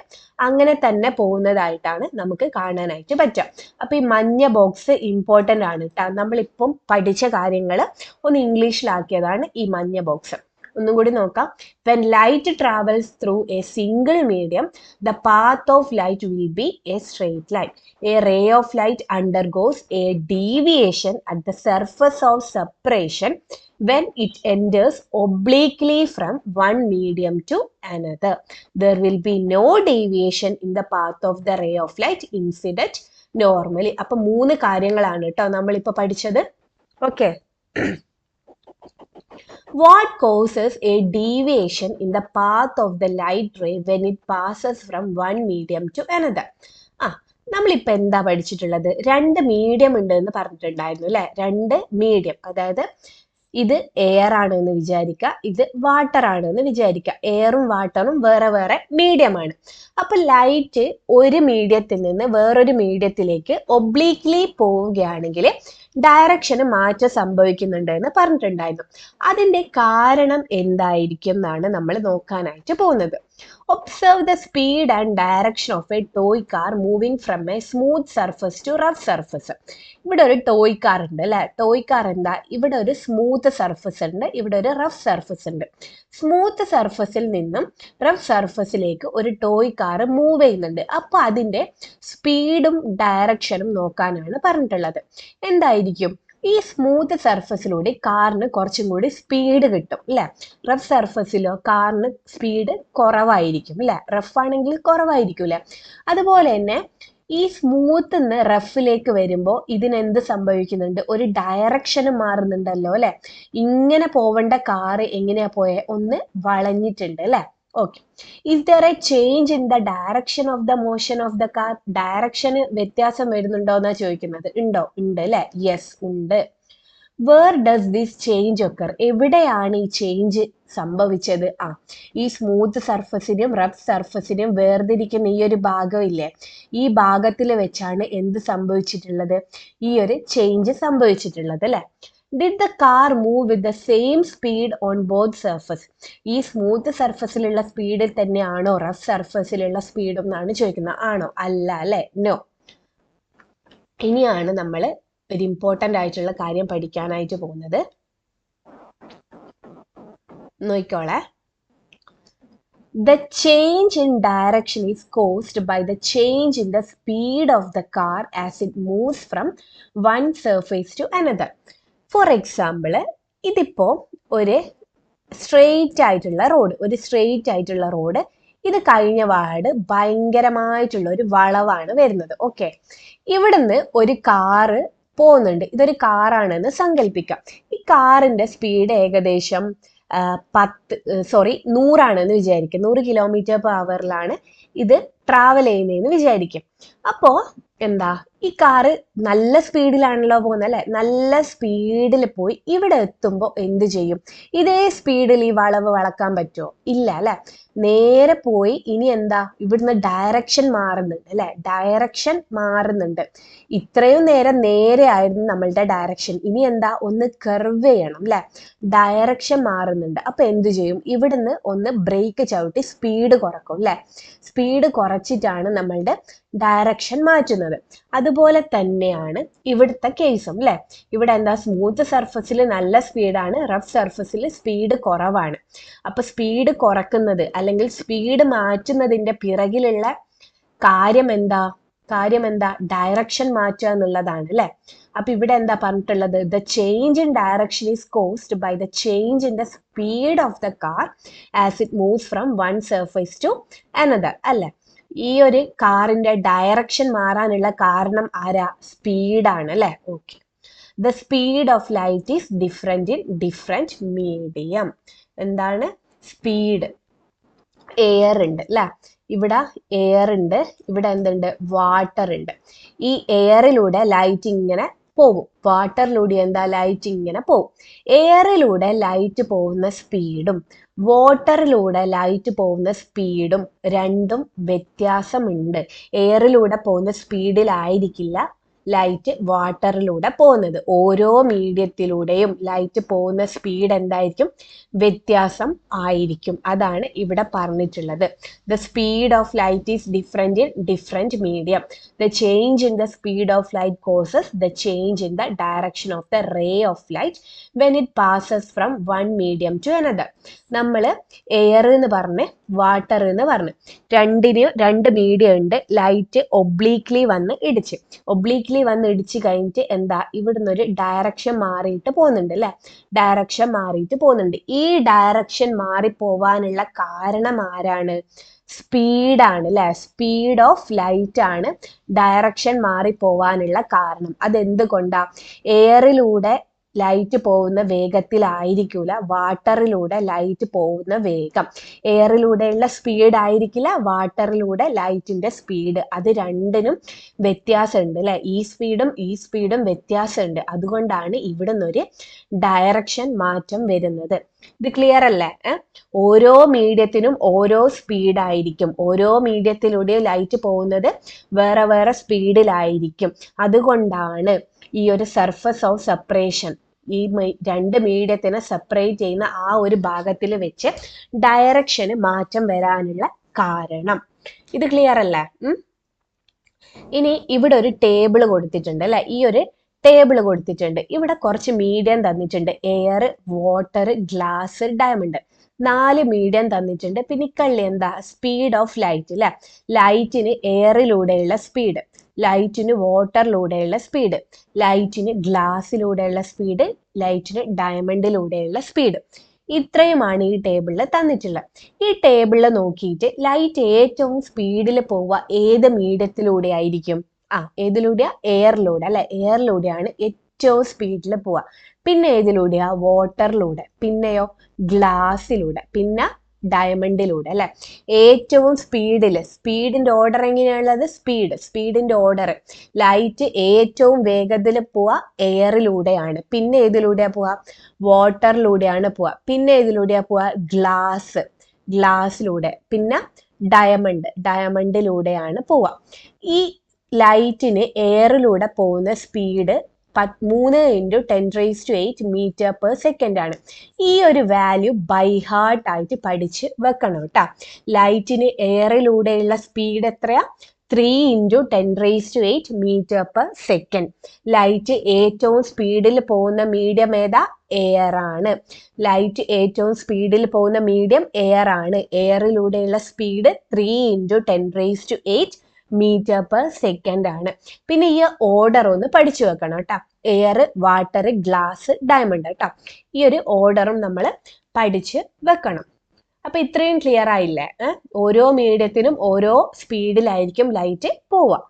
അങ്ങനെ തന്നെ പോകുന്നതായിട്ടാണ് നമുക്ക് കാണാനായിട്ട് പറ്റുക. അപ്പൊ ഈ മഞ്ഞ ബോക്സ് ഇമ്പോർട്ടൻ്റ് ആണ് കേട്ടോ. നമ്മളിപ്പം പഠിച്ച കാര്യങ്ങൾ ഒന്ന് ഇംഗ്ലീഷിലാക്കിയതാണ് ഈ മഞ്ഞ ബോക്സ്. ഒന്നും കൂടി നോക്കാം. When light travels through a single medium, the path of light will be a straight line. A ray of light undergoes a deviation at the surface of separation when it enters obliquely from one medium to another. There will be no deviation in the path of the ray of light incident normally. അപ്പോൾ 3 കാര്യങ്ങളാണ് കേട്ടോ നമ്മളിപ്പോൾ പഠിച്ചത്. Okay, what causes a deviation in the path of the light ray when it passes from one medium to another? നമ്മളിപ്പോൾ എന്താ പഠിച്ചിട്ടുള്ളത്? 2 മീഡിയം ഉണ്ട് എന്ന് പറഞ്ഞിട്ടുണ്ടായിരുന്നു അല്ലേ? 2 മീഡിയം, അതായത് ഇത് എയർ ആണ് എന്ന് വിചാരിക്കുക, ഇത് വാട്ടർ ആണ് എന്ന് വിചാരിക്കുക. എയറും വാട്ടറും വേറെ വേറെ മീഡിയമാണ്. അപ്പൊ ലൈറ്റ് ഒരു മീഡിയത്തിൽ നിന്ന് വേറൊരു മീഡിയത്തിലേക്ക് ഒബ്ലീക്ലി പോവുകയാണെങ്കിൽ ഡയറക്ഷന് മാറ്റം സംഭവിക്കുന്നുണ്ട് എന്ന് പറഞ്ഞിട്ടുണ്ടായിരുന്നു. അതിന്റെ കാരണം എന്തായിരിക്കും എന്നാണ് നമ്മൾ നോക്കാനായിട്ട് പോകുന്നത്. Observe the speed and direction of a toy car moving from a smooth surface to rough surface. ഇവിടെ ഒരു ടോയ് കാർ ഉണ്ട് അല്ലെ? ടോയ് കാർ എന്താ? ഇവിടെ ഒരു സ്മൂത്ത് സർഫസ് ഉണ്ട്, ഇവിടെ ഒരു റഫ് സർഫസ് ഉണ്ട്. സ്മൂത്ത് സർഫസിൽ നിന്നും റഫ് സർഫസിലേക്ക് ഒരു ടോയ് കാർ മൂവ് ചെയ്യുന്നുണ്ട്. അപ്പൊ അതിന്റെ സ്പീഡും ഡയറക്ഷനും നോക്കാനാണ് പറഞ്ഞിട്ടുള്ളത്. എന്തായിരിക്കും? ഈ സ്മൂത്ത് സർഫസിലൂടെ കാറിന് കുറച്ചും കൂടി സ്പീഡ് കിട്ടും അല്ലെ? റഫ് സർഫസിലോ കാറിന് സ്പീഡ് കുറവായിരിക്കും അല്ലെ? റഫ് ആണെങ്കിൽ കുറവായിരിക്കും അല്ലെ? അതുപോലെ തന്നെ ഈ സ്മൂത്ത് നിന്ന് റഫിലേക്ക് വരുമ്പോൾ ഇതിനെന്ത് സംഭവിക്കുന്നുണ്ട്? ഒരു ഡയറക്ഷൻ മാറുന്നുണ്ടല്ലോ അല്ലെ? ഇങ്ങനെ പോവേണ്ട കാറ് എങ്ങനെയാ പോയെ? ഒന്ന് വളഞ്ഞിട്ടുണ്ട് അല്ലെ? Okay, is there a change in the direction of the motion of the car? ഡയറക്ഷന് വ്യത്യാസം വരുന്നുണ്ടോ എന്നാ ചോദിക്കുന്നത്. ഉണ്ടോ? ഉണ്ട് അല്ലെ? യെസ്, ഉണ്ട്. Where does this change occur? എവിടെയാണ് ഈ ചേഞ്ച് സംഭവിച്ചത്? ഈ സ്മൂത്ത് സർഫസിനും റഫ് സർഫസിനും വേർതിരിക്കുന്ന ഈ ഒരു ഭാഗം ഇല്ലേ, ഈ ഭാഗത്തിൽ വെച്ചാണ് എന്ത് സംഭവിച്ചിട്ടുള്ളത്? ഈ ഒരു ചേഞ്ച് സംഭവിച്ചിട്ടുള്ളത് അല്ലെ? Did the car move with the same speed on both surface? ഈ സ്മൂത്ത് സർഫസിലുള്ള സ്പീഡിൽ തന്നെയാണോ റഫ് സർഫസിലുള്ള സ്പീഡ് എന്നാണ് ചോദിക്കുന്നത്. ആണോ? അല്ല അല്ലെ? നോ. ഇനിയാണ് നമ്മൾ ഒരു ഇമ്പോർട്ടൻ്റ് ആയിട്ടുള്ള കാര്യം പഠിക്കാനായിട്ട് പോകുന്നത്. നോക്കിക്കോളെ. The change in direction is caused by the change in the speed of the car as it moves from one surface to another. For example, ഇതിപ്പോ ഒരു സ്ട്രെയിറ്റ് ആയിട്ടുള്ള റോഡ്, ഇത് കഴിഞ്ഞ പാട് ഭയങ്കരമായിട്ടുള്ള ഒരു വളവാണ് വരുന്നത്. ഓക്കെ, ഇവിടുന്ന് ഒരു കാറ് പോകുന്നുണ്ട്. ഇതൊരു കാറാണെന്ന് സങ്കല്പിക്കാം. ഈ കാറിന്റെ സ്പീഡ് ഏകദേശം 100 ആണെന്ന് വിചാരിക്കും. 100 km/h ഇത് ട്രാവൽ ചെയ്യുന്നതെന്ന് വിചാരിക്കും. അപ്പോ എന്താ, ഈ കാറ് നല്ല സ്പീഡിലാണല്ലോ പോകുന്നത് അല്ലെ? നല്ല സ്പീഡിൽ പോയി ഇവിടെ എത്തുമ്പോൾ എന്ത് ചെയ്യും? ഇതേ സ്പീഡിൽ ഈ വളവ് വളക്കാൻ പറ്റുമോ? ഇല്ല അല്ലെ? നേരെ പോയി ഇനി എന്താ, ഇവിടുന്ന് ഡയറക്ഷൻ മാറുന്നുണ്ട് അല്ലെ? ഡയറക്ഷൻ മാറുന്നുണ്ട്. ഇത്രയും നേരം നേരെ ആയിരുന്നു നമ്മളുടെ ഡയറക്ഷൻ. ഇനി എന്താ, ഒന്ന് കർവ് ചെയ്യണം അല്ലെ? ഡയറക്ഷൻ മാറുന്നുണ്ട്. അപ്പൊ എന്ത് ചെയ്യും? ഇവിടുന്ന് ഒന്ന് ബ്രേക്ക് ചവിട്ടി സ്പീഡ് കുറക്കും അല്ലെ? സ്പീഡ് കുറച്ചിട്ടാണ് നമ്മളുടെ ഡയറക്ഷൻ മാറ്റുന്നത്. അതുപോലെ തന്നെയാണ് ഇവിടുത്തെ കേസും അല്ലെ? ഇവിടെ എന്താ, സ്മൂത്ത് സർഫസിൽ നല്ല സ്പീഡാണ്, റഫ് സർഫസിൽ സ്പീഡ് കുറവാണ്. അപ്പൊ സ്പീഡ് കുറക്കുന്നത് അല്ലെങ്കിൽ സ്പീഡ് മാറ്റുന്നതിന്റെ പിറകിലുള്ള കാര്യം എന്താ? ഡയറക്ഷൻ മാറ്റുക എന്നുള്ളതാണ് അല്ലെ? അപ്പൊ ഇവിടെ എന്താ പറഞ്ഞിട്ടുള്ളത്? The change in direction is caused by the change in the speed of the car as it moves from one surface to another അല്ലെ? ഈ ഒരു കാറിന്റെ ഡയറക്ഷൻ മാറാനുള്ള കാരണം ആരാ? സ്പീഡാണ് അല്ലെ? Okay. The speed of light is different in different medium. എന്താണ് സ്പീഡ്? എയർ ഉണ്ട് അല്ലെ? ഇവിടെ എയർ ഉണ്ട്, ഇവിടെ എന്തുണ്ട്? വാട്ടർ ഉണ്ട്. ഈ എയറിലൂടെ ലൈറ്റ് ഇങ്ങനെ പോകും, വാട്ടറിലൂടെ എന്താ, ലൈറ്റ് ഇങ്ങനെ പോകും. എയറിലൂടെ ലൈറ്റ് പോകുന്ന സ്പീഡും വാട്ടറിലൂടെ ലൈറ്റ് പോകുന്ന സ്പീഡും രണ്ടും വ്യത്യാസമുണ്ട്. എയറിലൂടെ പോകുന്ന സ്പീഡിലായിരിക്കില്ല ലൈറ്റ് വാട്ടറിലൂടെ പോകുന്നത്. ഓരോ മീഡിയത്തിലൂടെയും ലൈറ്റ് പോകുന്ന സ്പീഡ് എന്തായിരിക്കും? വ്യത്യാസം ആയിരിക്കും. അതാണ് ഇവിടെ പറഞ്ഞിട്ടുള്ളത്. The speed of light is different in different medium. The change in the speed of light causes the change in the direction of the ray of light when it passes from one medium to another. നമ്മൾ എയർ എന്ന് പറഞ്ഞ് വാട്ടർ എന്ന് പറഞ്ഞ് രണ്ട് മീഡിയം ഉണ്ട്. ലൈറ്റ് ഒബ്ലീക്ലി വന്ന് ഇടിച്ച് കഴിഞ്ഞിട്ട് എന്താ, ഇവിടുന്ന് ഒരു ഡയറക്ഷൻ മാറിയിട്ട് പോകുന്നുണ്ട് അല്ലെ? ഡയറക്ഷൻ മാറിയിട്ട് പോകുന്നുണ്ട്. ഈ ഡയറക്ഷൻ മാറിപ്പോവാനുള്ള കാരണം ആരാണ്? സ്പീഡാണ് അല്ലെ? സ്പീഡ് ഓഫ് ലൈറ്റ് ആണ് ഡയറക്ഷൻ മാറിപ്പോവാനുള്ള കാരണം. അതെന്തുകൊണ്ടാ? എയറിലൂടെ ലൈറ്റ് പോകുന്ന വേഗത്തിലായിരിക്കില്ല വാട്ടറിലൂടെ ലൈറ്റ് പോകുന്ന വേഗം. എയറിലൂടെയുള്ള സ്പീഡ് ആയിരിക്കില്ല വാട്ടറിലൂടെ ലൈറ്റിന്റെ സ്പീഡ്. അത് രണ്ടിനും വ്യത്യാസമുണ്ട് അല്ലെ? ഈ സ്പീഡും വ്യത്യാസമുണ്ട്. അതുകൊണ്ടാണ് ഇവിടെ നിന്നൊരു ഡയറക്ഷൻ മാറ്റം വരുന്നത്. ഇത് ക്ലിയർ അല്ലേ? ഓരോ മീഡിയത്തിനും ഓരോ സ്പീഡായിരിക്കും. ഓരോ മീഡിയത്തിലൂടെ ലൈറ്റ് പോകുന്നത് വേറെ വേറെ സ്പീഡിലായിരിക്കും. അതുകൊണ്ടാണ് ഈ ഒരു സർഫസ് ഓഫ് സെപ്പറേഷൻ, ഈ രണ്ട് മീഡിയത്തിനെ സെപ്പറേറ്റ് ചെയ്യുന്ന ആ ഒരു ഭാഗത്തിൽ വെച്ച് ഡയറക്ഷന് മാറ്റം വരാനുള്ള കാരണം. ഇത് ക്ലിയർ അല്ലേ? ഇനി ഇവിടെ ഒരു ടേബിൾ കൊടുത്തിട്ടുണ്ട് അല്ലെ? ഈ ഒരു ടേബിൾ കൊടുത്തിട്ടുണ്ട്. ഇവിടെ കുറച്ച് മീഡിയം തന്നിട്ടുണ്ട്. Air, water, glass, diamond. 4 medium തന്നിട്ടുണ്ട്. പിന്നെ ഇക്കള്ളി എന്താ? സ്പീഡ് ഓഫ് ലൈറ്റ് അല്ലെ? ലൈറ്റിന് എയറിലൂടെയുള്ള സ്പീഡ്, ലൈറ്റിന് വാട്ടറിലൂടെയുള്ള സ്പീഡ്, ലൈറ്റിന് ഗ്ലാസ്സിലൂടെയുള്ള സ്പീഡ്, ലൈറ്റിന് ഡയമണ്ടിലൂടെയുള്ള സ്പീഡ്. ഇത്രയുമാണ് ഈ ടേബിളിൽ തന്നിട്ടുള്ളത്. ഈ ടേബിളിൽ നോക്കിയിട്ട് ലൈറ്റ് ഏറ്റവും സ്പീഡിൽ പോവുക ഏത് മീഡിയത്തിലൂടെ ആയിരിക്കും? ഏതിലൂടെയാ? എയറിലൂടെ അല്ലെ? എയറിലൂടെയാണ് ഏറ്റവും സ്പീഡിൽ പോവുക. പിന്നെ ഏതിലൂടെയാ? വാട്ടറിലൂടെ. പിന്നെയോ? ഗ്ലാസ്സിലൂടെ. പിന്നെ ഡയമണ്ടിലൂടെ അല്ലെ? ഏറ്റവും സ്പീഡിന്റെ ഓർഡർ എങ്ങനെയാണുള്ളത്? സ്പീഡിന്റെ ഓർഡർ ലൈറ്റ് ഏറ്റവും വേഗത്തിൽ പോവാ എയറിലൂടെയാണ്. പിന്നെ ഏതിലൂടെയാ പോവാ? വാട്ടറിലൂടെയാണ് പോവാ. പിന്നെ ഏതിലൂടെയാ പോവാ? ഗ്ലാസ്സിലൂടെ. പിന്നെ ഡയമണ്ടിലൂടെയാണ് പോവാ. ഈ ലൈറ്റിന് എയറിലൂടെ പോകുന്ന സ്പീഡ് 3 × 10⁸ മീറ്റർ/സെക്കൻഡ് ആണ്. ഈ ഒരു വാല്യൂ ബൈ ഹാർട്ട് ആയിട്ട് പഠിച്ച് വെക്കണം കേട്ടോ. ലൈറ്റിന് എയറിലൂടെയുള്ള സ്പീഡ് എത്രയാ? 3 × 10⁸ മീറ്റർ/സെക്കൻഡ്. ലൈറ്റ് ഏറ്റവും സ്പീഡിൽ പോകുന്ന മീഡിയം ഏതാ? എയർ ആണ്. ലൈറ്റ് ഏറ്റവും സ്പീഡിൽ പോകുന്ന മീഡിയം എയർ ആണ്. എയറിലൂടെയുള്ള സ്പീഡ് 3 × 10⁸ മീറ്റർ/സെക്കൻഡ് ആണ്. പിന്നെ ഈ ഓർഡർ ഒന്ന് പഠിച്ചു വെക്കണം കേട്ടോ. എയർ, വാട്ടർ, ഗ്ലാസ്, ഡയമണ്ട് കേട്ടോ. ഈ ഒരു ഓർഡറും നമ്മൾ പഠിച്ച് വെക്കണം. അപ്പൊ ഇത്രയും ക്ലിയർ ആയില്ലേ? ഓരോ മീഡിയത്തിനും ഓരോ സ്പീഡിലായിരിക്കും ലൈറ്റ് പോവുക.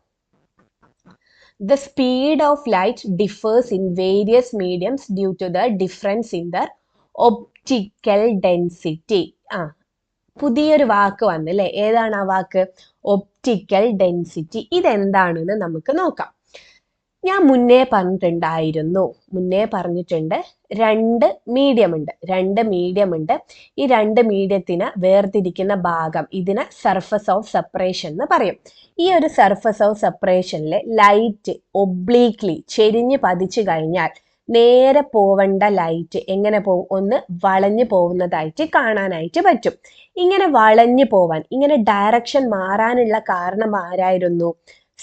The speed of light differs in various mediums due to the difference in their optical density. പുതിയൊരു വാക്ക് വന്നല്ലേ? ഏതാണ് ആ വാക്ക്? Optical density. ഇതെന്താണെന്ന് നമുക്ക് നോക്കാം. ഞാൻ മുന്നേ പറഞ്ഞിട്ടുണ്ട് 2 മീഡിയം ഉണ്ട്. ഈ 2 മീഡിയത്തിന് വേർതിരിക്കുന്ന ഭാഗം, ഇതിനെ സർഫസ് ഓഫ് സെപ്പറേഷൻ എന്ന് പറയും. ഈ ഒരു സർഫസ് ഓഫ് സെപ്പറേഷനിൽ ലൈറ്റ് ഒബ്ലീക്ലി ചെരിഞ്ഞ് പതിച്ചു കഴിഞ്ഞാൽ നേരെ പോവേണ്ട ലൈറ്റ് എങ്ങനെ പോകും? ഒന്ന് വളഞ്ഞു പോകുന്നതായിട്ട് കാണാനായിട്ട് പറ്റും. ഇങ്ങനെ വളഞ്ഞു പോവാൻ, ഇങ്ങനെ ഡയറക്ഷൻ മാറാനുള്ള കാരണം ആരായിരുന്നു?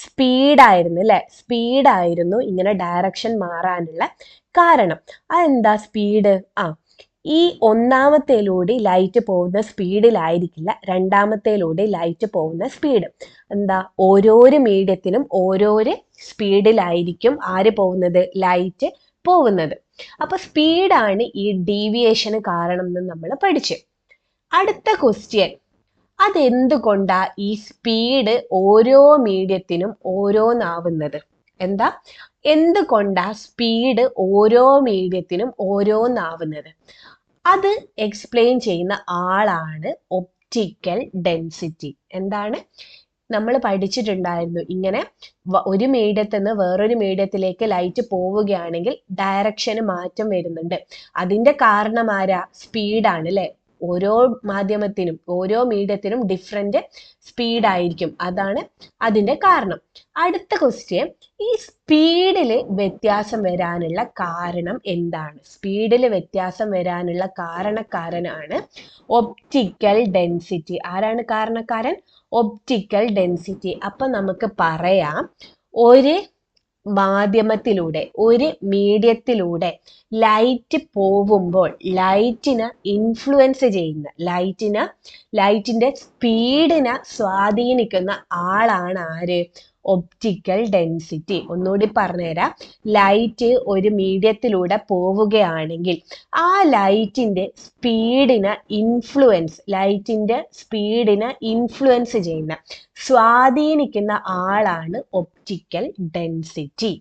സ്പീഡായിരുന്നു അല്ലെ? സ്പീഡായിരുന്നു ഇങ്ങനെ ഡയറക്ഷൻ മാറാനുള്ള കാരണം. അതെന്താ സ്പീഡ്? ഈ ഒന്നാമത്തേലൂടെ ലൈറ്റ് പോകുന്ന സ്പീഡിലായിരിക്കില്ല രണ്ടാമത്തേലൂടെ ലൈറ്റ് പോകുന്ന സ്പീഡ്. എന്താ? ഓരോരോ മീഡിയത്തിനും ഓരോരോ സ്പീഡിലായിരിക്കും ആര് പോകുന്നത്? ലൈറ്റ് പോകുന്നത്. അപ്പൊ സ്പീഡാണ് ഈ ഡീവിയേഷന് കാരണം എന്ന് നമ്മൾ പഠിച്ചു. അടുത്ത ക്വസ്റ്റ്യൻ, അതെന്തുകൊണ്ടാ ഈ സ്പീഡ് ഓരോ മീഡിയത്തിനും ഓരോന്നാവുന്നത്? എന്താ? എന്തുകൊണ്ടാ സ്പീഡ് ഓരോ മീഡിയത്തിനും ഓരോന്നാവുന്നത്? അത് എക്സ്പ്ലെയിൻ ചെയ്യുന്ന ആളാണ് ഒപ്റ്റിക്കൽ ഡെൻസിറ്റി. എന്താണ്? നമ്മൾ പഠിച്ചിട്ടുണ്ടായിരുന്നു, ഇങ്ങനെ ഒരു മീഡിയത്തിൽ നിന്ന് വേറൊരു മീഡിയത്തിലേക്ക് ലൈറ്റ് പോവുകയാണെങ്കിൽ ഡയറക്ഷന് മാറ്റം വരുന്നുണ്ട്. അതിന്റെ കാരണം ആരാ? സ്പീഡാണ് അല്ലെ? ഓരോ മാധ്യമത്തിനും ഓരോ മീഡിയത്തിനും ഡിഫറെന്റ് സ്പീഡ് ആയിരിക്കും. അതാണ് അതിന്റെ കാരണം. അടുത്ത ക്വസ്റ്റ്യൻ, ഈ സ്പീഡിൽ വ്യത്യാസം വരാനുള്ള കാരണം എന്താണ്? സ്പീഡിൽ വ്യത്യാസം വരാനുള്ള കാരണക്കാരനാണ് ഒപ്റ്റിക്കൽ ഡെൻസിറ്റി. ആരാണ് കാരണക്കാരൻ? Optical density. അപ്പൊ നമുക്ക് പറയാം, ഒരു മാധ്യമത്തിലൂടെ ഒരു മീഡിയത്തിലൂടെ ലൈറ്റ് പോവുമ്പോൾ ലൈറ്റിനെ ഇൻഫ്ലുവൻസ് ചെയ്യുന്ന ലൈറ്റിന്റെ സ്പീഡിനെ സ്വാധീനിക്കുന്ന ആളാണ് ആര്? Optical density. ഒന്നുകൂടി പറഞ്ഞുതരാം. ലൈറ്റ് ഒരു മീഡിയത്തിലൂടെ പോവുകയാണെങ്കിൽ ആ ലൈറ്റിന്റെ സ്പീഡിനെ ഇൻഫ്ലുവൻസ് ചെയ്യുന്ന സ്വാധീനിക്കുന്ന ആളാണ് ഒപ്റ്റിക്കൽ ഡെൻസിറ്റി.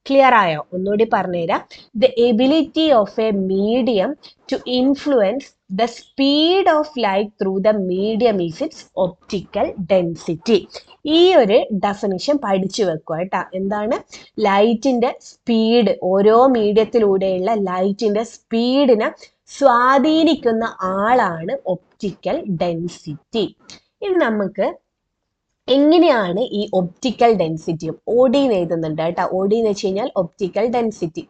ക്ലിയർ ആയോ? ഒന്നുകൂടി പറഞ്ഞുതരാം. The ability of a medium to influence the speed of light through the medium is its optical density. ഈ ഒരു ഡെഫിനിഷൻ പഠിച്ചു വെക്കുക കേട്ടോ. എന്താണ്? ലൈറ്റിന്റെ സ്പീഡ്, ഓരോ മീഡിയത്തിലൂടെയുള്ള ലൈറ്റിന്റെ സ്പീഡിനെ സ്വാധീനിക്കുന്ന ആളാണ് ഒപ്റ്റിക്കൽ ഡെൻസിറ്റി. ഇനി നമുക്ക് എങ്ങനെയാണ് ഈ ഒപ്റ്റിക്കൽ ഡെൻസിറ്റിയും, OD എന്ന് എഴുതുന്നുണ്ട് കേട്ടോ. OD എന്ന് വെച്ച് കഴിഞ്ഞാൽ ഒപ്റ്റിക്കൽ ഡെൻസിറ്റി,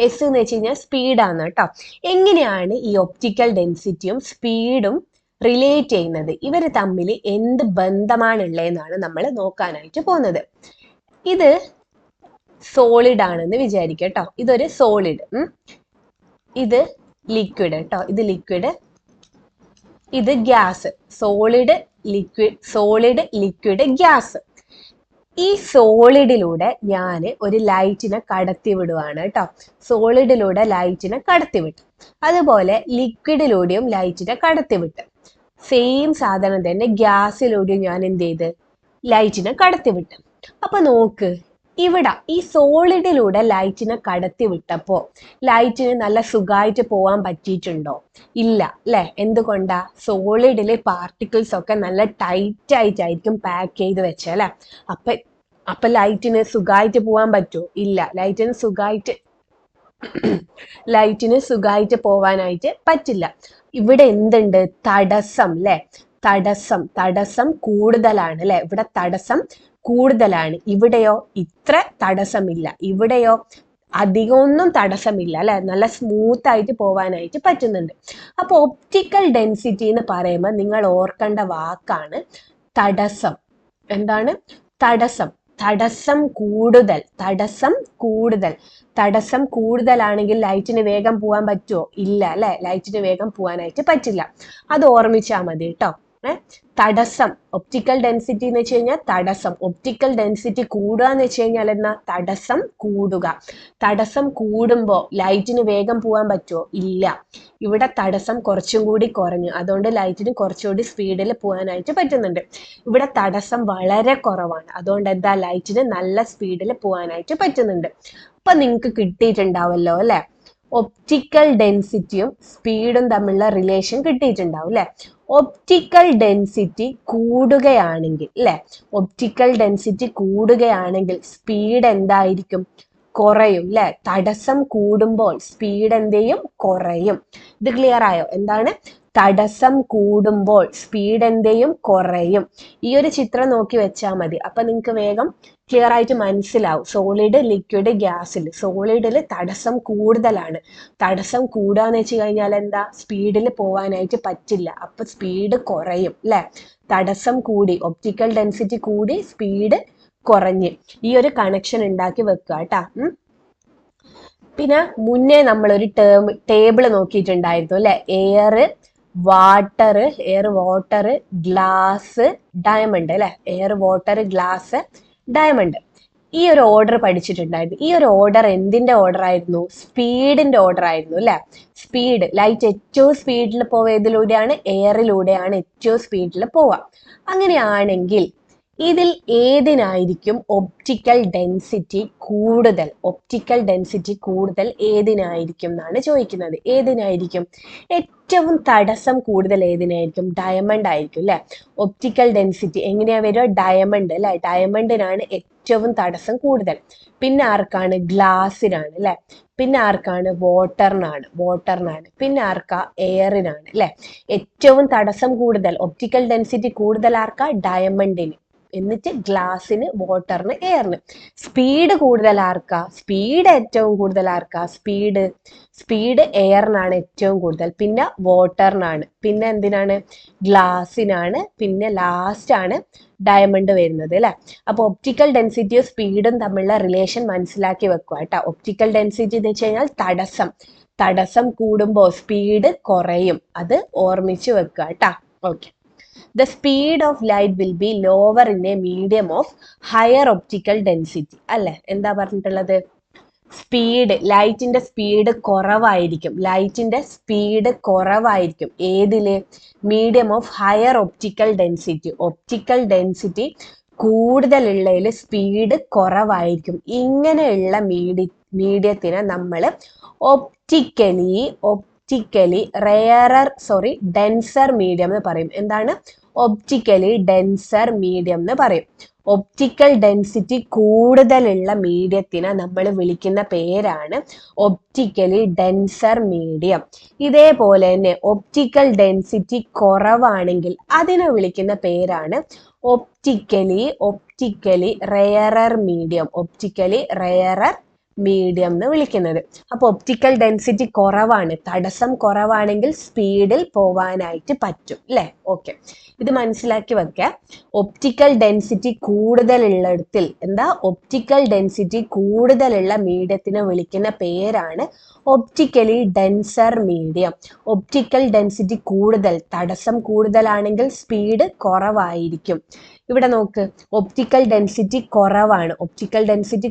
S എന്ന് വെച്ച് കഴിഞ്ഞാൽ സ്പീഡാണ് കേട്ടോ. എങ്ങനെയാണ് ഈ ഒപ്റ്റിക്കൽ ഡെൻസിറ്റിയും സ്പീഡും റിലേറ്റ് ചെയ്യുന്നത്? ഇവർ തമ്മിൽ എന്ത് ബന്ധമാണുള്ളതെന്നാണ് നമ്മൾ നോക്കാനായിട്ട് പോകുന്നത്. ഇത് സോളിഡ് ആണെന്ന് വിചാരിക്കുക കേട്ടോ. ഇതൊരു സോളിഡ്, ഇത് ലിക്വിഡ് കേട്ടോ. ഇത് ലിക്വിഡ്, ഇത് ഗ്യാസ്. Solid liquid gas. ഈ സോളിഡിലൂടെ ഞാൻ ഒരു ലൈറ്റിനെ കടത്തി വിടുവാണ് കേട്ടോ. സോളിഡിലൂടെ ലൈറ്റിനെ കടത്തിവിട്ടു. അതുപോലെ ലിക്വിഡിലൂടെയും ലൈറ്റിനെ കടത്തിവിട്ട്. സെയിം സാധനം തന്നെ ഗ്യാസിലൂടെയും ഞാൻ എന്ത് ചെയ്ത് ലൈറ്റിനെ കടത്തിവിട്ട്. അപ്പൊ നോക്ക്, ഇവിടെ ഈ സോളിഡിലൂടെ ലൈറ്റിനെ കടത്തി വിട്ടപ്പോൾ ലൈറ്റിന് നല്ല സുഖമായിട്ട് പോകാൻ പറ്റിയിട്ടുണ്ടോ? ഇല്ല അല്ലെ? എന്തുകൊണ്ടാ? സോളിഡിലെ പാർട്ടിക്കിൾസ് ഒക്കെ നല്ല ടൈറ്റ് ആയിട്ടായിരിക്കും പാക്ക് ചെയ്ത് വെച്ചല്ലേ. അപ്പൊ ലൈറ്റിന് സുഖമായിട്ട് പോകാൻ പറ്റുമോ? ഇല്ല. ലൈറ്റിന് സുഖമായിട്ട് പോവാനായിട്ട് പറ്റില്ല. ഇവിടെ എന്തുണ്ട്? തടസ്സം അല്ലെ. തടസ്സം കൂടുതലാണ് അല്ലെ. ഇവിടെ തടസ്സം കൂടുതലാണ്. ഇവിടെയോ ഇത്ര തടസ്സമില്ല. ഇവിടെയോ അധികമൊന്നും തടസ്സമില്ല അല്ലെ. നല്ല സ്മൂത്ത് ആയിട്ട് പോവാനായിട്ട് പറ്റുന്നുണ്ട്. അപ്പൊ ഒപ്റ്റിക്കൽ ഡെൻസിറ്റി എന്ന് പറയുമ്പോൾ നിങ്ങൾ ഓർക്കേണ്ട വാക്കാണ് തടസ്സം. എന്താണ്? തടസ്സം കൂടുതലാണെങ്കിൽ ലൈറ്റിന് വേഗം പോകാൻ പറ്റുമോ? ഇല്ല അല്ലെ. ലൈറ്റിന് വേഗം പോകാനായിട്ട് പറ്റില്ല. അത് ഓർമ്മിച്ചാൽ മതി കേട്ടോ. തടസ്സം, ഒപ്റ്റിക്കൽ ഡെൻസിറ്റി എന്ന് വെച്ച് കഴിഞ്ഞാൽ തടസ്സം. ഒപ്റ്റിക്കൽ ഡെൻസിറ്റി കൂടുക എന്ന് വെച്ച് കഴിഞ്ഞാൽ എന്നാ? തടസ്സം കൂടുക. തടസ്സം കൂടുമ്പോൾ ലൈറ്റിന് വേഗം പോകാൻ പറ്റുമോ? ഇല്ല. ഇവിടെ തടസ്സം കുറച്ചും കൂടി കുറഞ്ഞു. അതുകൊണ്ട് ലൈറ്റിന് കുറച്ചുകൂടി സ്പീഡിൽ പോകാനായിട്ട് പറ്റുന്നുണ്ട്. ഇവിടെ തടസ്സം വളരെ കുറവാണ്. അതുകൊണ്ട് എന്താ? ലൈറ്റിന് നല്ല സ്പീഡിൽ പോകാനായിട്ട് പറ്റുന്നുണ്ട്. അപ്പൊ നിങ്ങൾക്ക് കിട്ടിയിട്ടുണ്ടാവല്ലോ അല്ലെ. ഒപ്റ്റിക്കൽ ഡെൻസിറ്റിയും സ്പീഡും തമ്മിലുള്ള റിലേഷൻ കിട്ടിയിട്ടുണ്ടാവും അല്ലെ. ഒപ്റ്റിക്കൽ ഡെൻസിറ്റി കൂടുകയാണെങ്കിൽ സ്പീഡ് എന്തായിരിക്കും? കുറയും അല്ലെ. തടസ്സം കൂടുമ്പോൾ സ്പീഡ് എന്തെയും? കുറയും. ഇത് ക്ലിയർ ആയോ? എന്താണ്? തടസ്സം കൂടുമ്പോൾ സ്പീഡ് എന്തെയും? കുറയും. ഈ ഒരു ചിത്രം നോക്കി വെച്ചാൽ മതി. അപ്പൊ നിങ്ങൾക്ക് വേഗം ക്ലിയർ ആയിട്ട് മനസ്സിലാവും. സോളിഡ്, ലിക്വിഡ്, ഗ്യാസിൽ സോളിഡിൽ തടസ്സം കൂടുതലാണ്. തടസ്സം കൂടാന്ന് വെച്ച് കഴിഞ്ഞാൽ എന്താ? സ്പീഡിൽ പോവാനായിട്ട് പറ്റില്ല. അപ്പൊ സ്പീഡ് കുറയും അല്ലെ. തടസ്സം കൂടി, ഒപ്റ്റിക്കൽ ഡെൻസിറ്റി കൂടി, സ്പീഡ് കുറഞ്ഞ്. ഈ ഒരു കണക്ഷൻ ഉണ്ടാക്കി വെക്കുക കേട്ടാ. പിന്നെ മുന്നേ നമ്മളൊരു ടേബിൾ നോക്കിയിട്ടുണ്ടായിരുന്നു അല്ലെ. എയർ, വാട്ടർ, ഗ്ലാസ്, ഡയമണ്ട് അല്ലെ. Air, water, glass, diamond. ഈ ഒരു ഓർഡർ പഠിച്ചിട്ടുണ്ടായിരുന്നു. ഈ ഒരു ഓർഡർ എന്തിന്റെ ഓർഡർ ആയിരുന്നു? സ്പീഡിന്റെ ഓർഡർ ആയിരുന്നു അല്ലെ. സ്പീഡ്, ലൈറ്റ് ഏറ്റവും സ്പീഡിൽ പോവുക ഏതിലൂടെയാണ്? എയറിലൂടെയാണ് ഏറ്റവും സ്പീഡിൽ പോവുക. അങ്ങനെയാണെങ്കിൽ ഇതിൽ ഏതിനായിരിക്കും ഒപ്റ്റിക്കൽ ഡെൻസിറ്റി കൂടുതൽ? ഏതിനായിരിക്കും എന്നാണ് ചോദിക്കുന്നത്. ഏതിനായിരിക്കും ഏറ്റവും തടസ്സം കൂടുതൽ? ഏതിനായിരിക്കും? ഡയമണ്ട് ആയിരിക്കും അല്ലെ. ഒപ്റ്റിക്കൽ ഡെൻസിറ്റി എങ്ങനെയാ വരിക? ഡയമണ്ട് അല്ലെ. ഡയമണ്ടിനാണ് ഏറ്റവും തടസ്സം കൂടുതൽ. പിന്നെ ആർക്കാണ്? ഗ്ലാസിനാണ് അല്ലെ. പിന്നെ ആർക്കാണ്? വാട്ടറിനാണ്. പിന്നെ ആർക്കാ? എയറിനാണ് അല്ലെ. ഏറ്റവും തടസ്സം കൂടുതൽ, ഒപ്റ്റിക്കൽ ഡെൻസിറ്റി കൂടുതൽ ആർക്കാ? ഡയമണ്ടിന്. എന്നിട്ട് ഗ്ലാസിന്, വാട്ടറിന്, എയറിന്. സ്പീഡ് കൂടുതൽ ആർക്കാ? സ്പീഡ് ഏറ്റവും കൂടുതൽ ആർക്കാ? സ്പീഡ് എയറിനാണ് ഏറ്റവും കൂടുതൽ. പിന്നെ വാട്ടറിനാണ്. പിന്നെ എന്തിനാണ്? ഗ്ലാസിനാണ്. പിന്നെ ലാസ്റ്റ് ആണ് ഡയമണ്ട് വരുന്നത് അല്ലെ. അപ്പൊ ഒപ്റ്റിക്കൽ ഡെൻസിറ്റിയും സ്പീഡും തമ്മിലുള്ള റിലേഷൻ മനസ്സിലാക്കി വെക്കുക കേട്ടോ. ഒപ്റ്റിക്കൽ ഡെൻസിറ്റി എന്ന് വെച്ച് കഴിഞ്ഞാൽ തടസ്സം കൂടുമ്പോൾ സ്പീഡ് കുറയും. അത് ഓർമ്മിച്ച് വെക്കുക കേട്ടോ. Okay. The speed of light will be lower in a medium of higher optical density. അല്ലെ, എന്താ പറഞ്ഞിട്ടുള്ളത്? ലൈറ്റിന്റെ സ്പീഡ് കുറവായിരിക്കും. ഏതില്? Medium of higher optical density കൂടുതലുള്ളതിൽ സ്പീഡ് കുറവായിരിക്കും. ഇങ്ങനെയുള്ള മീഡിയത്തിനെ നമ്മൾ ഡെൻസർ മീഡിയം എന്ന് പറയും. എന്താണ്? ഒപ്റ്റിക്കലി ഡെൻസർ മീഡിയം എന്ന് പറയും. ഒപ്റ്റിക്കൽ ഡെൻസിറ്റി കൂടുതലുള്ള മീഡിയത്തിനെ നമ്മൾ വിളിക്കുന്ന പേരാണ് ഒപ്റ്റിക്കലി ഡെൻസർ മീഡിയം. ഇതേപോലെ തന്നെ ഒപ്റ്റിക്കൽ ഡെൻസിറ്റി കുറവാണെങ്കിൽ അതിനെ വിളിക്കുന്ന പേരാണ് ഒപ്റ്റിക്കലി റെയറർ മീഡിയം എന്ന് വിളിക്കുന്നത്. അപ്പൊ ഒപ്റ്റിക്കൽ ഡെൻസിറ്റി കുറവാണ്, തടസ്സം കുറവാണെങ്കിൽ സ്പീഡിൽ പോവാനായിട്ട് പറ്റും അല്ലെ. ഓക്കെ, ഇത് മനസ്സിലാക്കി വെക്കുക. ഒപ്റ്റിക്കൽ ഡെൻസിറ്റി കൂടുതലുള്ളിടത്തിൽ ഒപ്റ്റിക്കൽ ഡെൻസിറ്റി കൂടുതലുള്ള മീഡിയത്തിനെ വിളിക്കുന്ന പേരാണ് optically denser medium. Optical density തടസ്സം കൂടുതലാണെങ്കിൽ സ്പീഡ് കുറവായിരിക്കും. ഇവിടെ നോക്ക്, ഒപ്റ്റിക്കൽ ഡെൻസിറ്റി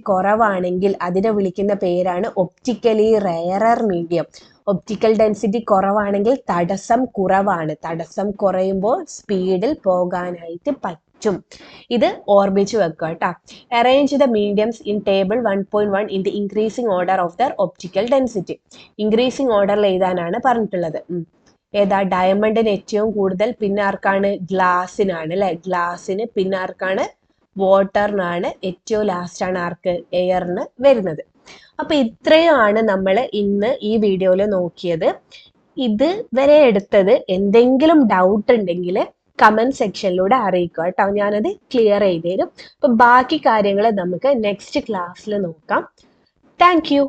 കുറവാണെങ്കിൽ അതിനെ വിളിക്കുന്ന പേരാണ് optically rarer medium. Optical density കുറവാണെങ്കിൽ തടസ്സം കുറയുമ്പോൾ സ്പീഡിൽ പോകാനായിട്ട് പറ്റും. ഇത് ഓർമ്മിച്ച് വെക്കുക കേട്ടോ. Arrange the mediums in table 1.1 in the increasing order of there optical density. Increasing ഓർഡറിൽ എഴുതാനാണ് പറഞ്ഞിട്ടുള്ളത്. ഏതാ? ഡയമണ്ടിന് ഏറ്റവും കൂടുതൽ, പിന്നെ ആർക്കാണ്? ഗ്ലാസിനാണ് അല്ലെ. ഗ്ലാസിന്, പിന്നെ ആർക്കാണ്? വാട്ടറിനാണ്. ഏറ്റവും ലാസ്റ്റ് ആണ് ആർക്ക്? എയറിന് വരുന്നത്. അപ്പൊ ഇത്രയുമാണ് നമ്മൾ ഇന്ന് ഈ വീഡിയോയിൽ നോക്കിയത്. ഇത് വരെ എടുത്തത് എന്തെങ്കിലും ഡൗട്ട് ഉണ്ടെങ്കിൽ കമന്റ് സെക്ഷനിലൂടെ അറിയിക്കുക കേട്ടോ. ഞാനത് ക്ലിയർ ചെയ്ത് തരും. അപ്പൊ ബാക്കി കാര്യങ്ങൾ നമുക്ക് നെക്സ്റ്റ് ക്ലാസ്സിൽ നോക്കാം. Thank you.